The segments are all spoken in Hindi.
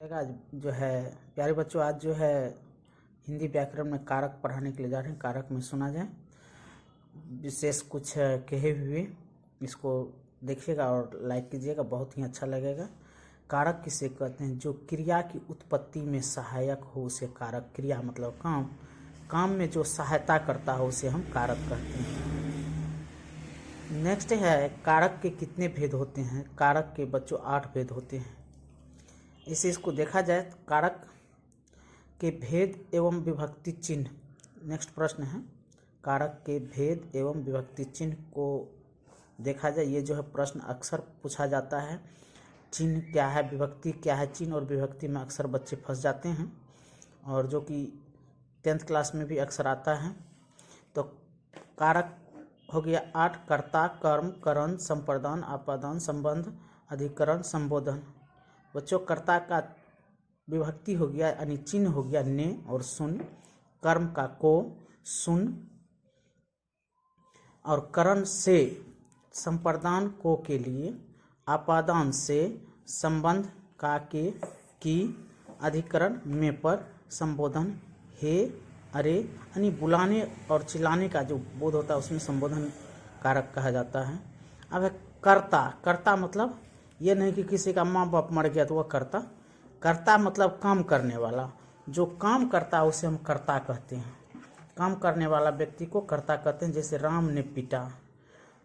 आज जो है प्यारे बच्चों, आज जो है हिंदी व्याकरण में कारक पढ़ाने के लिए जा रहे हैं। कारक में सुना जाए विशेष कुछ कहे हुए, इसको देखिएगा और लाइक कीजिएगा, बहुत ही अच्छा लगेगा। कारक किसे कहते हैं? जो क्रिया की उत्पत्ति में सहायक हो उसे कारक। क्रिया मतलब काम, काम में जो सहायता करता हो उसे हम कारक कहते हैं। नेक्स्ट है कारक के कितने भेद होते हैं? कारक के बच्चों 8 भेद होते हैं। इसको देखा जाए तो कारक के भेद एवं विभक्ति चिन्ह। नेक्स्ट प्रश्न है कारक के भेद एवं विभक्ति चिन्ह को देखा जाए। ये जो है प्रश्न अक्सर पूछा जाता है। चिन्ह क्या है, विभक्ति क्या है? चिन्ह और विभक्ति में अक्सर बच्चे फंस जाते हैं, और जो कि 10th क्लास में भी अक्सर आता है। तो कारक हो गया 8। कर्ता, कर्म, करण, संप्रदान, आपादान, संबंध, अधिकरण, संबोधन। बच्चों कर्ता का विभक्ति हो गया यानी चिन्ह हो गया ने और सुन। कर्म का को, सुन और करण से संप्रदान को के लिए, आपादान से संबंध का के की, अधिकरण में पर, संबोधन हे, अरे यानी बुलाने और चिल्लाने का जो बोध होता है उसमें संबोधन कारक कहा जाता है। अब है कर्ता। कर्ता मतलब ये नहीं कि किसी का माँ बाप मर गया तो वह कर्ता। कर्ता मतलब काम करने वाला। जो काम करता है उसे हम कर्ता कहते हैं। काम करने वाला व्यक्ति को कर्ता कहते हैं। जैसे राम ने पीटा,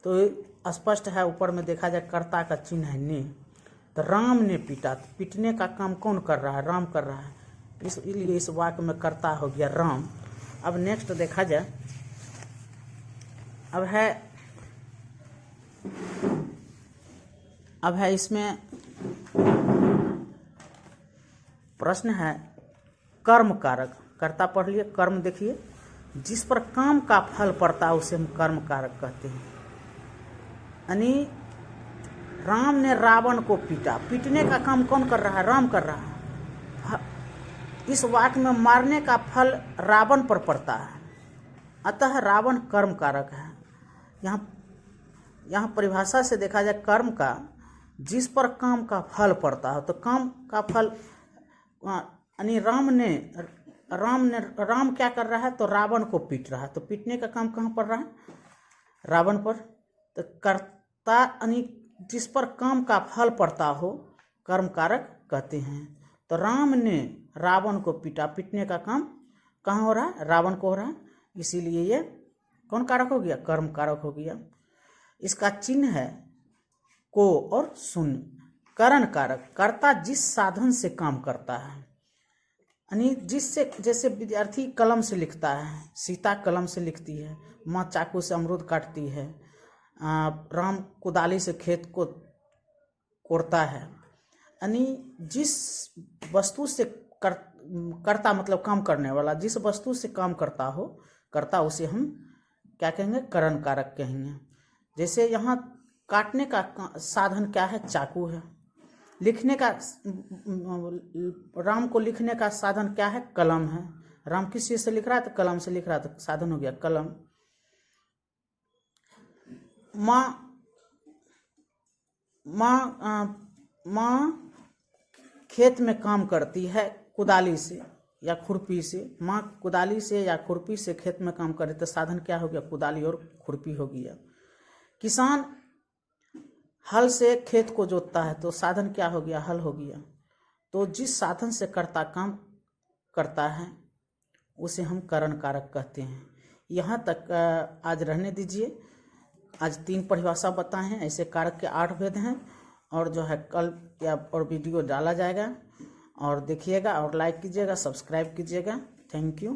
तो स्पष्ट है ऊपर में देखा जाए कर्ता का चिन्ह है ने, तो राम ने पीटा। तो पीटने का काम कौन कर रहा है? राम कर रहा है। इसलिए इस वाक्य में कर्ता हो गया राम। अब नेक्स्ट देखा जाए, अब है इसमें प्रश्न है कर्म कारक। कर्ता पढ़ लिए, कर्म देखिए। जिस पर काम का फल पड़ता है उसे हम कर्म कारक कहते हैं। यानी राम ने रावण को पीटा। पीटने का काम कौन कर रहा है? राम कर रहा है। इस वाक्य में मारने का फल रावण पर पड़ता है, अतः रावण कर्म कारक है। यहाँ परिभाषा से देखा जाए कर्म का, जिस पर काम का फल पड़ता है, तो काम का फल यानी राम क्या कर रहा है? तो रावण को पीट रहा है। तो पीटने का काम कहाँ पड़ रहा है? रावण पर। तो कर्ता यानी जिस पर काम का फल पड़ता हो कर्म कारक कहते हैं। तो राम ने रावण को पीटा। पीटने का काम कहाँ हो रहा है? रावण को हो रहा है। इसीलिए ये कौन कारक हो गया? कर्म कारक हो गया। इसका चिन्ह है को और सुन। करण कारक। कर्ता जिस साधन से काम करता है, यानी जिससे, जैसे विद्यार्थी कलम से लिखता है, सीता कलम से लिखती है, माँ चाकू से अमरूद काटती है, राम कुदाली से खेत को कोड़ता है। यानी जिस वस्तु से करता मतलब काम करने वाला, जिस वस्तु से काम करता हो करता, उसे हम क्या कहेंगे? करण कारक कहेंगे। जैसे यहाँ काटने का साधन क्या है? चाकू है। लिखने का, राम को लिखने का साधन क्या है? कलम है। राम किस चीज से लिख रहा है? तो कलम से लिख रहा है, तो साधन हो गया कलम। माँ खेत में काम करती है कुदाली से या खुरपी से। माँ कुदाली से या खुरपी से खेत में काम करे, तो साधन क्या हो गया? कुदाली और खुरपी हो गया। किसान हल से खेत को जोतता है, तो साधन क्या हो गया? हल हो गया। तो जिस साधन से कर्ता काम करता है उसे हम करण कारक कहते हैं। यहाँ तक आज रहने दीजिए। आज 3 परिभाषा बताए हैं। ऐसे कारक के 8 भेद हैं, और जो है कल या और वीडियो डाला जाएगा, और देखिएगा और लाइक कीजिएगा, सब्सक्राइब कीजिएगा। Thank you.